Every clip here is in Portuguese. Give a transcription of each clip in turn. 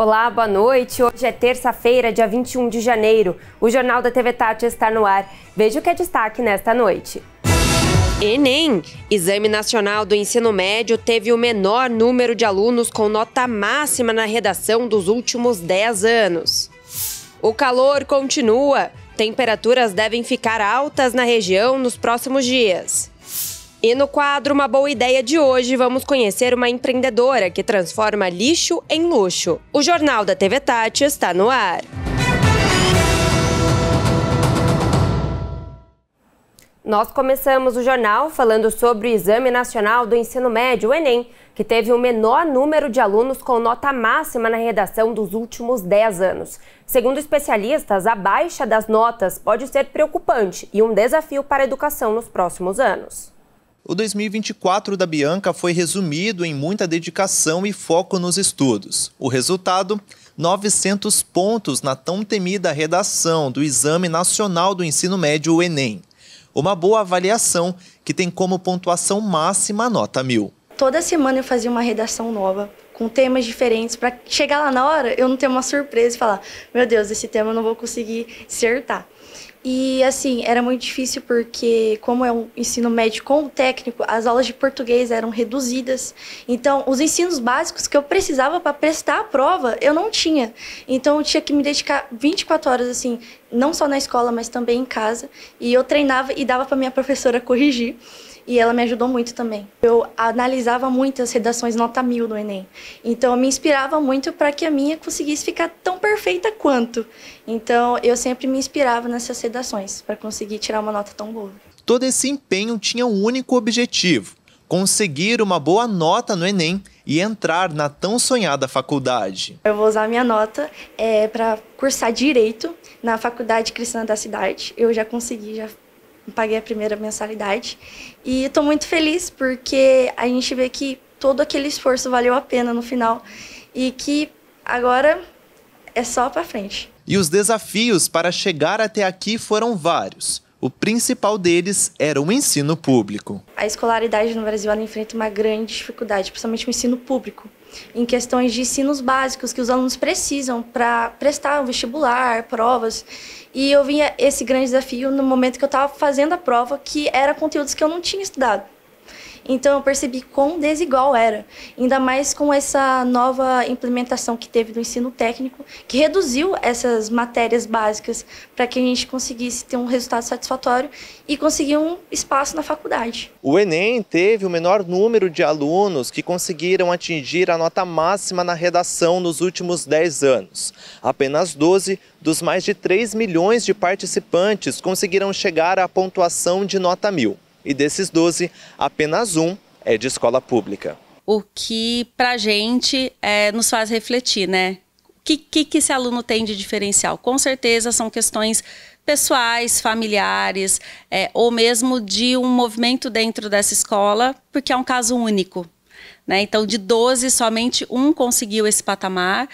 Olá, boa noite. Hoje é terça-feira, dia 21 de janeiro. O Jornal da TV Tati está no ar. Veja o que é destaque nesta noite. Enem, Exame Nacional do Ensino Médio, teve o menor número de alunos com nota máxima na redação dos últimos 10 anos. O calor continua. Temperaturas devem ficar altas na região nos próximos dias. E no quadro Uma Boa Ideia de hoje, vamos conhecer uma empreendedora que transforma lixo em luxo. O Jornal da TV Tati está no ar. Nós começamos o jornal falando sobre o Exame Nacional do Ensino Médio, o Enem, que teve o menor número de alunos com nota máxima na redação dos últimos 10 anos. Segundo especialistas, a baixa das notas pode ser preocupante e um desafio para a educação nos próximos anos. O 2024 da Bianca foi resumido em muita dedicação e foco nos estudos. O resultado? 900 pontos na tão temida redação do Exame Nacional do Ensino Médio, o Enem. Uma boa avaliação que tem como pontuação máxima a nota 1000. Toda semana eu fazia uma redação nova, com temas diferentes, para chegar lá na hora eu não ter uma surpresa e falar: meu Deus, esse tema eu não vou conseguir acertar. E assim, era muito difícil porque, como é um ensino médio com o técnico, as aulas de português eram reduzidas. Então, os ensinos básicos que eu precisava para prestar a prova, eu não tinha. Então, eu tinha que me dedicar 24 horas, assim, não só na escola, mas também em casa. E eu treinava e dava para minha professora corrigir. E ela me ajudou muito também. Eu analisava muito as redações nota 1000 no Enem. Então, eu me inspirava muito para que a minha conseguisse ficar tão perfeita quanto. Então, eu sempre me inspirava nessas redações para conseguir tirar uma nota tão boa. Todo esse empenho tinha um único objetivo: conseguir uma boa nota no Enem e entrar na tão sonhada faculdade. Eu vou usar a minha nota para cursar Direito na Faculdade Cristã da cidade. Eu já consegui, já paguei a primeira mensalidade e estou muito feliz porque a gente vê que todo aquele esforço valeu a pena no final e que agora é só para frente. E os desafios para chegar até aqui foram vários. O principal deles era o ensino público. A escolaridade no Brasil ela enfrenta uma grande dificuldade, principalmente o ensino público, em questões de ensinos básicos que os alunos precisam para prestar o vestibular, provas. E eu vinha esse grande desafio no momento que eu estava fazendo a prova, que era conteúdos que eu não tinha estudado. Então eu percebi quão desigual era, ainda mais com essa nova implementação que teve do ensino técnico, que reduziu essas matérias básicas para que a gente conseguisse ter um resultado satisfatório e conseguir um espaço na faculdade. O Enem teve o menor número de alunos que conseguiram atingir a nota máxima na redação nos últimos 10 anos. Apenas 12 dos mais de 3 milhões de participantes conseguiram chegar à pontuação de nota 1000. E desses 12, apenas um é de escola pública. O que pra gente nos faz refletir, né? O que esse aluno tem de diferencial? Com certeza são questões pessoais, familiares, ou mesmo de um movimento dentro dessa escola, porque é um caso único, né? Então, de 12, somente um conseguiu esse patamar.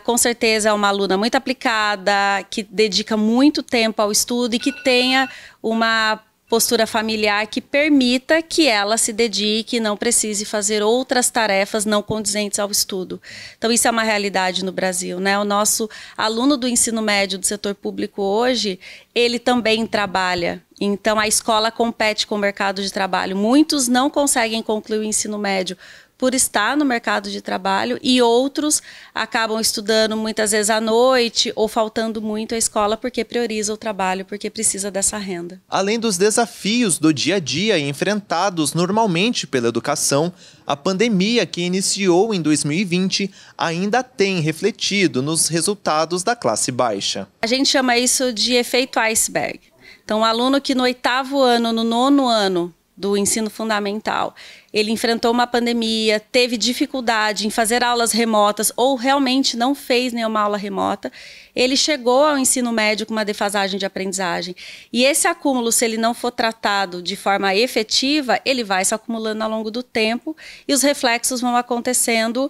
Com certeza é uma aluna muito aplicada, que dedica muito tempo ao estudo e que tenha uma postura familiar que permita que ela se dedique e não precise fazer outras tarefas não condizentes ao estudo. Então, isso é uma realidade no Brasil, né? O nosso aluno do ensino médio do setor público hoje, ele também trabalha. Então, a escola compete com o mercado de trabalho. Muitos não conseguem concluir o ensino médio por estar no mercado de trabalho e outros acabam estudando muitas vezes à noite ou faltando muito à escola porque prioriza o trabalho, porque precisa dessa renda. Além dos desafios do dia a dia enfrentados normalmente pela educação, a pandemia que iniciou em 2020 ainda tem refletido nos resultados da classe baixa. A gente chama isso de efeito iceberg. Então, um aluno que no 8º ano, no 9º ano do ensino fundamental, ele enfrentou uma pandemia, teve dificuldade em fazer aulas remotas ou realmente não fez nenhuma aula remota, ele chegou ao ensino médio com uma defasagem de aprendizagem. E esse acúmulo, se ele não for tratado de forma efetiva, ele vai se acumulando ao longo do tempo e os reflexos vão acontecendo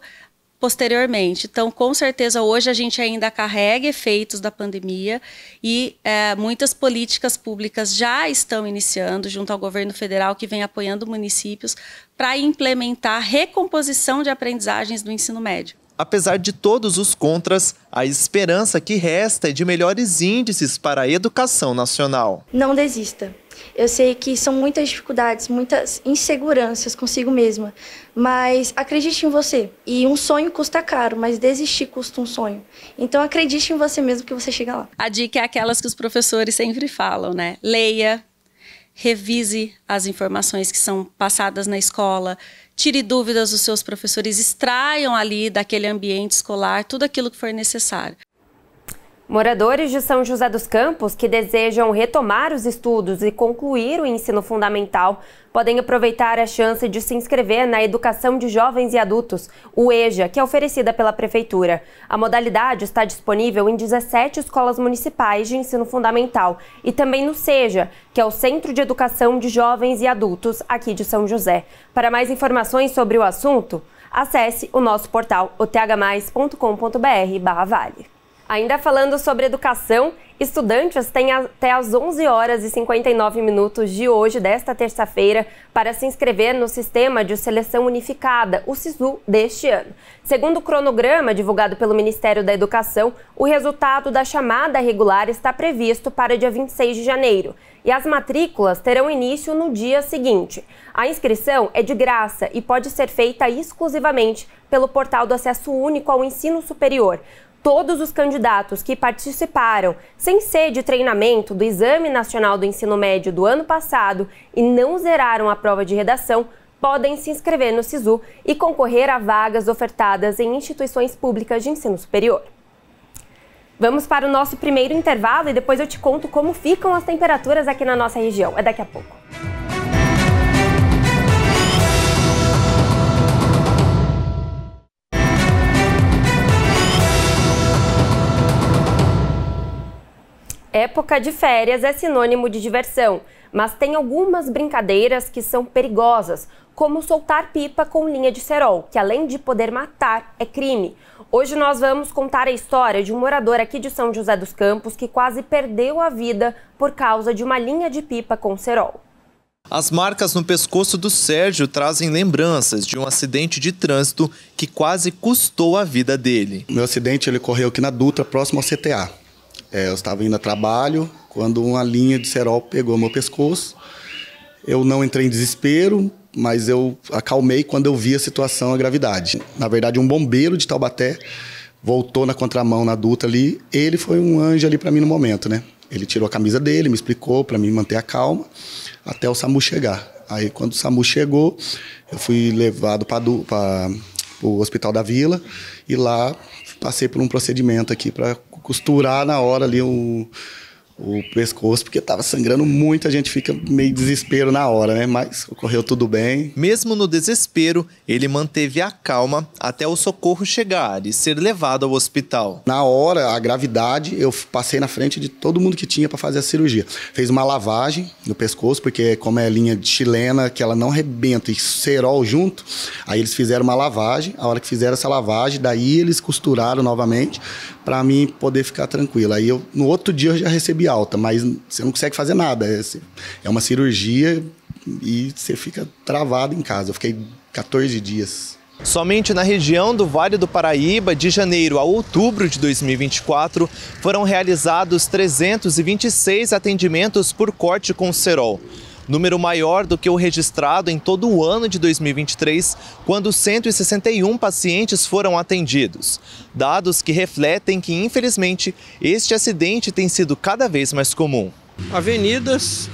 posteriormente. Então, com certeza, hoje a gente ainda carrega efeitos da pandemia e muitas políticas públicas já estão iniciando junto ao governo federal, que vem apoiando municípios para implementar recomposição de aprendizagens do ensino médio. Apesar de todos os contras, a esperança que resta é de melhores índices para a educação nacional. Não desista. Eu sei que são muitas dificuldades, muitas inseguranças consigo mesma, mas acredite em você. E um sonho custa caro, mas desistir custa um sonho. Então acredite em você mesmo que você chega lá. A dica é aquelas que os professores sempre falam, né? Leia, revise as informações que são passadas na escola, tire dúvidas dos seus professores, extraiam ali daquele ambiente escolar tudo aquilo que for necessário. Moradores de São José dos Campos que desejam retomar os estudos e concluir o ensino fundamental podem aproveitar a chance de se inscrever na Educação de Jovens e Adultos, o EJA, que é oferecida pela Prefeitura. A modalidade está disponível em 17 escolas municipais de ensino fundamental e também no SEJA, que é o Centro de Educação de Jovens e Adultos aqui de São José. Para mais informações sobre o assunto, acesse o nosso portal othmais.com.br/vale. Ainda falando sobre educação, estudantes têm até às 11h59 de hoje, desta terça-feira, para se inscrever no Sistema de Seleção Unificada, o SISU, deste ano. Segundo o cronograma divulgado pelo Ministério da Educação, o resultado da chamada regular está previsto para dia 26 de janeiro. E as matrículas terão início no dia seguinte. A inscrição é de graça e pode ser feita exclusivamente pelo portal do Acesso Único ao Ensino Superior. Todos os candidatos que participaram sem ser de treinamento do Exame Nacional do Ensino Médio do ano passado e não zeraram a prova de redação podem se inscrever no SISU e concorrer a vagas ofertadas em instituições públicas de ensino superior. Vamos para o nosso primeiro intervalo e depois eu te conto como ficam as temperaturas aqui na nossa região. É daqui a pouco. Época de férias é sinônimo de diversão, mas tem algumas brincadeiras que são perigosas, como soltar pipa com linha de cerol, que além de poder matar, é crime. Hoje nós vamos contar a história de um morador aqui de São José dos Campos que quase perdeu a vida por causa de uma linha de pipa com cerol. As marcas no pescoço do Sérgio trazem lembranças de um acidente de trânsito que quase custou a vida dele. Meu acidente ele ocorreu aqui na Dutra, próximo ao CTA. Eu estava indo a trabalho quando uma linha de cerol pegou meu pescoço. Eu não entrei em desespero, mas eu acalmei quando eu vi a situação, a gravidade. Na verdade, um bombeiro de Taubaté voltou na contramão na Dutra ali. Ele foi um anjo ali para mim no momento, né? Ele tirou a camisa dele, me explicou para mim manter a calma até o SAMU chegar. Aí, quando o SAMU chegou, eu fui levado para o Hospital da Vila e lá passei por um procedimento aqui para costurar na hora ali o pescoço, porque estava sangrando muito, a gente fica meio desespero na hora, né? Mas ocorreu tudo bem. Mesmo no desespero, ele manteve a calma até o socorro chegar e ser levado ao hospital. Na hora, a gravidade, eu passei na frente de todo mundo que tinha para fazer a cirurgia. Fez uma lavagem no pescoço, porque como é linha de chilena, que ela não arrebenta e cerol junto, aí eles fizeram uma lavagem. A hora que fizeram essa lavagem, daí eles costuraram novamente para mim poder ficar tranquilo. Aí no outro dia eu já recebi alta, mas você não consegue fazer nada. É uma cirurgia e você fica travado em casa. Eu fiquei 14 dias. Somente na região do Vale do Paraíba, de janeiro a outubro de 2024, foram realizados 326 atendimentos por corte com cerol. Número maior do que o registrado em todo o ano de 2023, quando 161 pacientes foram atendidos. Dados que refletem que, infelizmente, este acidente tem sido cada vez mais comum. Avenidas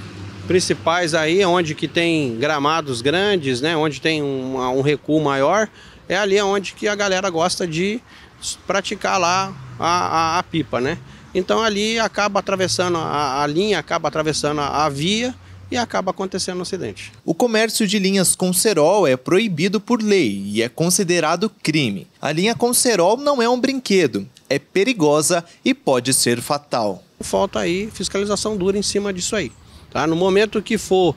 principais aí, onde que tem gramados grandes, né, onde tem um recuo maior, é ali onde que a galera gosta de praticar lá a pipa, né? Então ali acaba atravessando a linha, acaba atravessando a via, e acaba acontecendo um acidente. O comércio de linhas com cerol é proibido por lei e é considerado crime. A linha com cerol não é um brinquedo, é perigosa e pode ser fatal. Falta aí fiscalização dura em cima disso aí. Tá? No momento que for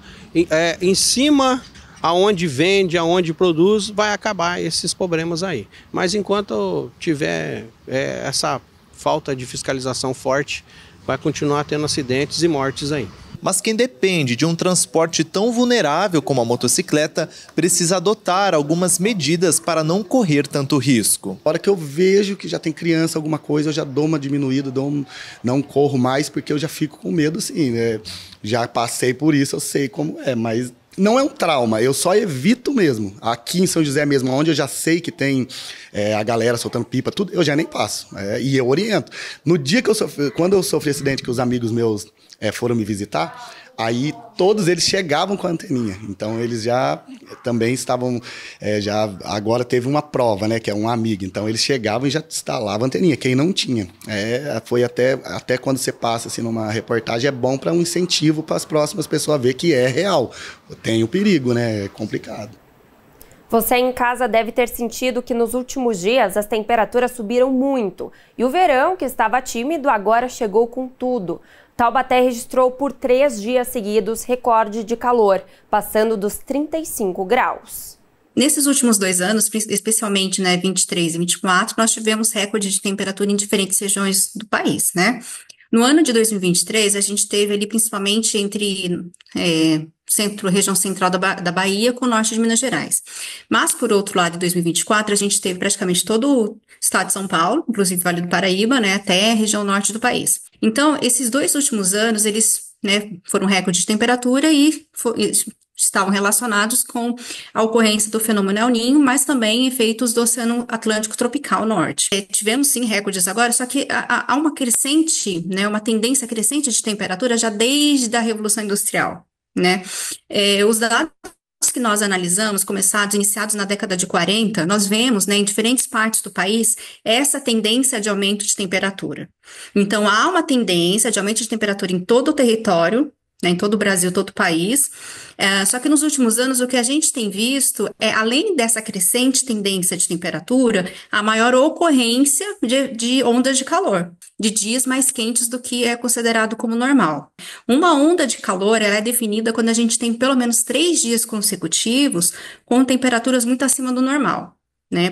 em cima aonde vende, aonde produz, vai acabar esses problemas aí. Mas enquanto tiver essa falta de fiscalização forte, vai continuar tendo acidentes e mortes aí. Mas quem depende de um transporte tão vulnerável como a motocicleta precisa adotar algumas medidas para não correr tanto risco. Na hora que eu vejo que já tem criança, alguma coisa, eu já dou uma diminuída, não corro mais, porque eu já fico com medo, assim, né? Já passei por isso, eu sei como é, mas não é um trauma, eu só evito mesmo. Aqui em São José mesmo, onde eu já sei que tem a galera soltando pipa, tudo, eu já nem passo. E eu oriento. No dia que quando eu sofri acidente, que os amigos meus foram me visitar, aí todos eles chegavam com a anteninha. Então eles já também estavam, agora teve uma prova, né, que é um amigo. Então eles chegavam e já instalavam a anteninha, quem não tinha. Foi até quando você passa assim numa reportagem, é bom para um incentivo para as próximas pessoas ver que é real. Tem o perigo, né, é complicado. Você em casa deve ter sentido que nos últimos dias as temperaturas subiram muito. E o verão, que estava tímido, agora chegou com tudo. Taubaté registrou por 3 dias seguidos recorde de calor, passando dos 35 graus. Nesses últimos 2 anos, especialmente 23 e 24, nós tivemos recorde de temperatura em diferentes regiões do país, né? No ano de 2023, a gente teve ali principalmente entre região central da Bahia com o norte de Minas Gerais. Mas, por outro lado, em 2024, a gente teve praticamente todo o estado de São Paulo, inclusive Vale do Paraíba, né, até a região norte do país. Então, esses 2 últimos anos, eles foram recorde de temperatura e estavam relacionados com a ocorrência do fenômeno El Niño, mas também efeitos do Oceano Atlântico Tropical Norte. Tivemos, sim, recordes agora, só que há uma crescente, uma tendência crescente de temperatura já desde a Revolução Industrial, né? Os dados que nós analisamos, iniciados na década de 40, nós vemos, em diferentes partes do país, essa tendência de aumento de temperatura. Então, há uma tendência de aumento de temperatura em todo o território, em todo o Brasil, todo o país, só que nos últimos anos o que a gente tem visto além dessa crescente tendência de temperatura, a maior ocorrência de ondas de calor, de dias mais quentes do que é considerado como normal. Uma onda de calor ela é definida quando a gente tem pelo menos 3 dias consecutivos com temperaturas muito acima do normal.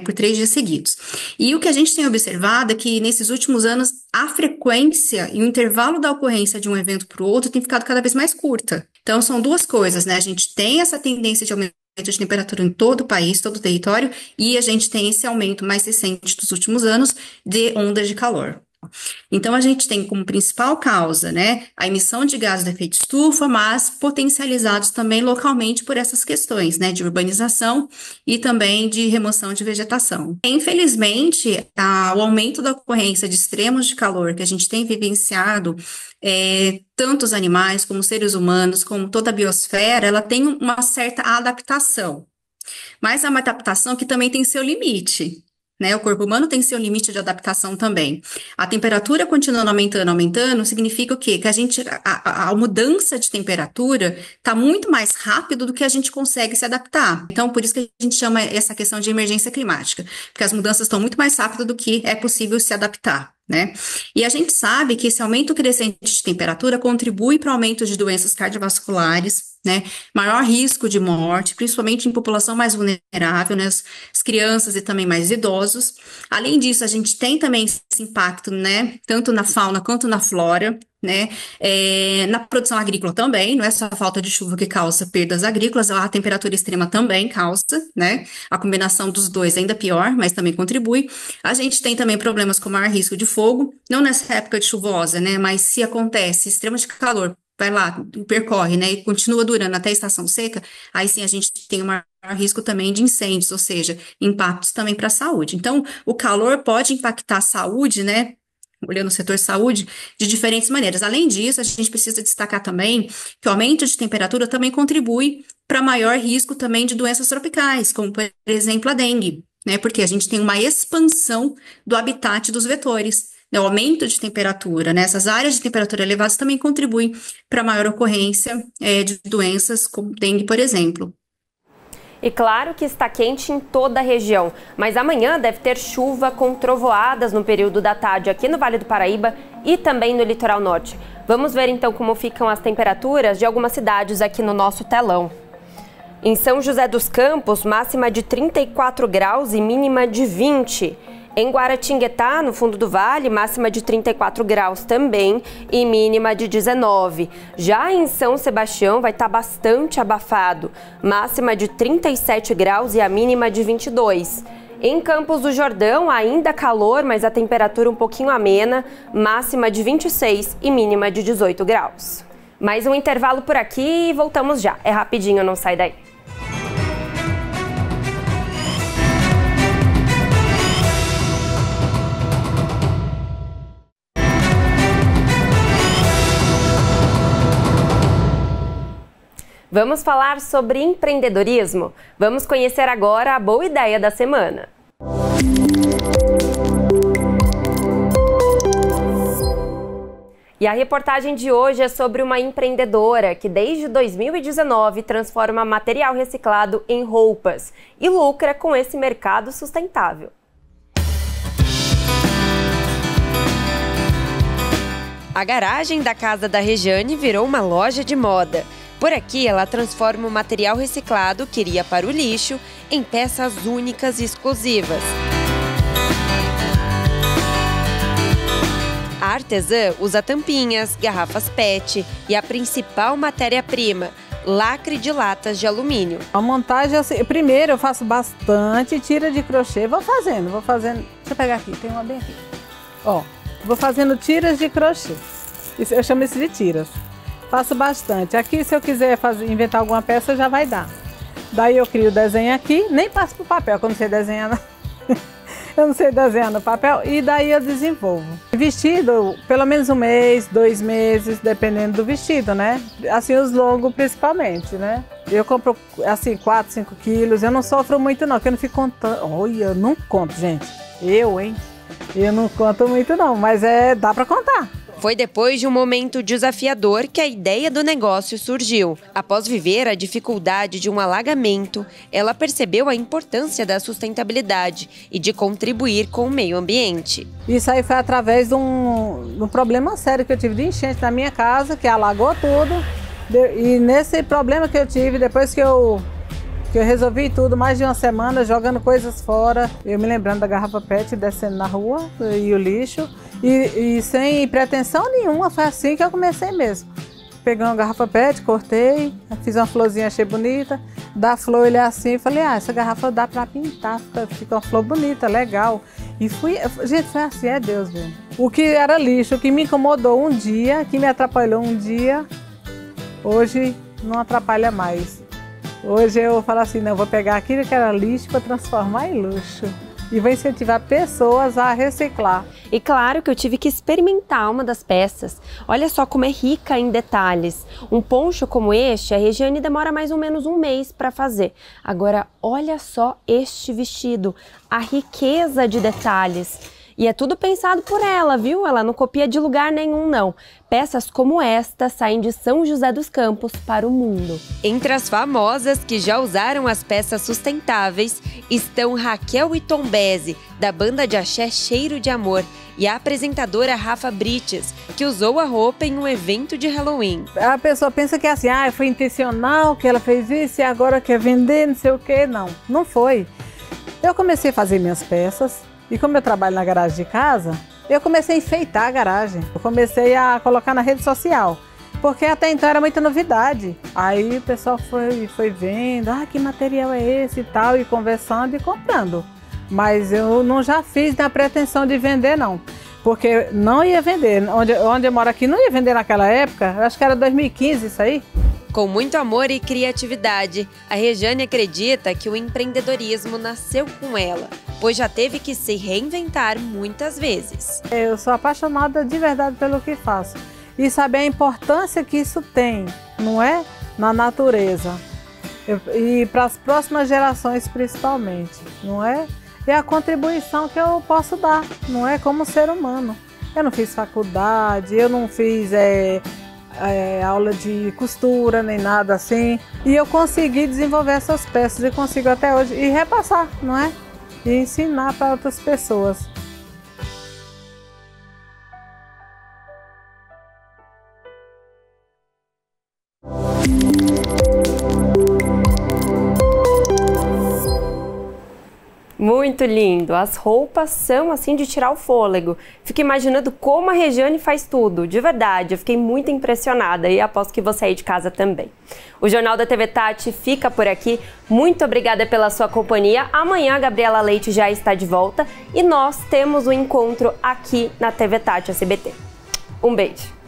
Por 3 dias seguidos. E o que a gente tem observado é que nesses últimos anos a frequência e o intervalo da ocorrência de um evento para o outro tem ficado cada vez mais curta. Então são 2 coisas, A gente tem essa tendência de aumento de temperatura em todo o país, todo o território, e a gente tem esse aumento mais recente dos últimos anos de ondas de calor. Então, a gente tem como principal causa, a emissão de gases de efeito estufa, mas potencializados também localmente por essas questões, de urbanização e também de remoção de vegetação. Infelizmente, o aumento da ocorrência de extremos de calor que a gente tem vivenciado, tanto os animais como os seres humanos, como toda a biosfera, ela tem uma certa adaptação, mas é uma adaptação que também tem seu limite. O corpo humano tem seu limite de adaptação também. A temperatura continuando aumentando, significa o quê? Que a mudança de temperatura está muito mais rápido do que a gente consegue se adaptar. Então, por isso que a gente chama essa questão de emergência climática, porque as mudanças estão muito mais rápido do que é possível se adaptar. E a gente sabe que esse aumento crescente de temperatura contribui para o aumento de doenças cardiovasculares, maior risco de morte, principalmente em população mais vulnerável, as crianças e também mais idosos. Além disso, a gente tem também esse impacto, tanto na fauna quanto na flora, na produção agrícola também, não é só a falta de chuva que causa perdas agrícolas, a temperatura extrema também causa, a combinação dos dois ainda pior, mas também contribui. A gente tem também problemas com maior risco de fogo, não nessa época de chuvosa, mas se acontece extremo de calor, vai lá, percorre, e continua durando até a estação seca, aí sim a gente tem um maior risco também de incêndios, ou seja, impactos também para a saúde. Então, o calor pode impactar a saúde, olhando o setor saúde, de diferentes maneiras. Além disso, a gente precisa destacar também que o aumento de temperatura também contribui para maior risco também de doenças tropicais, como, por exemplo, a dengue, porque a gente tem uma expansão do habitat dos vetores. O aumento de temperatura, essas áreas de temperatura elevadas também contribuem para maior ocorrência de doenças como dengue, por exemplo. E claro que está quente em toda a região, mas amanhã deve ter chuva com trovoadas no período da tarde aqui no Vale do Paraíba e também no litoral norte. Vamos ver então como ficam as temperaturas de algumas cidades aqui no nosso telão. Em São José dos Campos, máxima de 34 graus e mínima de 20. Em Guaratinguetá, no fundo do vale, máxima de 34 graus também e mínima de 19. Já em São Sebastião vai estar bastante abafado, máxima de 37 graus e a mínima de 22. Em Campos do Jordão, ainda calor, mas a temperatura um pouquinho amena, máxima de 26 e mínima de 18 graus. Mais um intervalo por aqui e voltamos já. É rapidinho, não sai daí. Vamos falar sobre empreendedorismo? Vamos conhecer agora a boa ideia da semana. E a reportagem de hoje é sobre uma empreendedora que desde 2019 transforma material reciclado em roupas e lucra com esse mercado sustentável. A garagem da casa da Rejane virou uma loja de moda. Por aqui, ela transforma o material reciclado que iria para o lixo em peças únicas e exclusivas. A artesã usa tampinhas, garrafas PET e a principal matéria-prima, lacre de latas de alumínio. A montagem, primeiro eu faço bastante tira de crochê, vou fazendo. Deixa eu pegar aqui, tem uma bem aqui. Ó, vou fazendo tiras de crochê, eu chamo isso de tiras. Faço bastante. Aqui, se eu quiser inventar alguma peça, já vai dar. Daí eu crio o desenho aqui, nem passo pro papel, que eu não sei desenhar. Eu não sei desenhar no papel, e daí eu desenvolvo. Vestido, pelo menos 1 mês, 2 meses, dependendo do vestido, né? Assim, os longos principalmente, né? Eu compro, assim, 4, 5 quilos. Eu não sofro muito, não, porque eu não fico contando. Olha, eu não conto, gente. Eu não conto muito, não, mas dá pra contar. Foi depois de um momento desafiador que a ideia do negócio surgiu. Após viver a dificuldade de um alagamento, ela percebeu a importância da sustentabilidade e de contribuir com o meio ambiente. Isso aí foi através de um problema sério que eu tive de enchente na minha casa, que alagou tudo. E nesse problema que eu tive, depois que eu resolvi tudo, mais de uma semana, jogando coisas fora, eu me lembrando da garrafa PET, descendo na rua e o lixo, e sem pretensão nenhuma, foi assim que eu comecei mesmo. Peguei uma garrafa PET, cortei, fiz uma florzinha, achei bonita, da flor ele assim, falei, essa garrafa dá pra pintar, fica uma flor bonita, legal. E gente, foi assim, é Deus mesmo. O que era lixo, o que me incomodou um dia, que me atrapalhou um dia, hoje não atrapalha mais. Hoje eu falo assim, não, eu vou pegar aquilo que era lixo para transformar em luxo. E vou incentivar pessoas a reciclar. E claro que eu tive que experimentar uma das peças. Olha só como é rica em detalhes. Um poncho como este, a Rejane demora mais ou menos 1 mês para fazer. Agora, olha só este vestido, a riqueza de detalhes. E é tudo pensado por ela, viu? Ela não copia de lugar nenhum, não. Peças como esta saem de São José dos Campos para o mundo. Entre as famosas que já usaram as peças sustentáveis estão Raquel e Tombese, da banda de axé Cheiro de Amor, e a apresentadora Rafa Brites, que usou a roupa em um evento de Halloween. A pessoa pensa que é assim, foi intencional, que ela fez isso e agora quer vender, não sei o quê. Não, não foi. Eu comecei a fazer minhas peças. E como eu trabalho na garagem de casa, eu comecei a enfeitar a garagem. Eu comecei a colocar na rede social, porque até então era muita novidade. Aí o pessoal foi vendo, que material é esse e tal, e conversando e comprando. Mas eu não já fiz na pretensão de vender, não. Porque não ia vender. Onde eu moro aqui não ia vender naquela época, eu acho que era 2015 isso aí. Com muito amor e criatividade, a Rejane acredita que o empreendedorismo nasceu com ela, pois já teve que se reinventar muitas vezes. Eu sou apaixonada de verdade pelo que faço e saber a importância que isso tem, não é? Na natureza e para as próximas gerações principalmente, não é? E a contribuição que eu posso dar, não é? Como ser humano. Eu não fiz faculdade, eu não fiz aula de costura, nem nada assim. E eu consegui desenvolver essas peças e consigo até hoje e repassar, não é? E ensinar para outras pessoas. Muito muito lindo. As roupas são assim de tirar o fôlego. Fico imaginando como a Regiane faz tudo. De verdade, eu fiquei muito impressionada e aposto que você aí de casa também. O Jornal da TV Tati fica por aqui. Muito obrigada pela sua companhia. Amanhã a Gabriela Leite já está de volta e nós temos um encontro aqui na TV Tati SBT. Um beijo.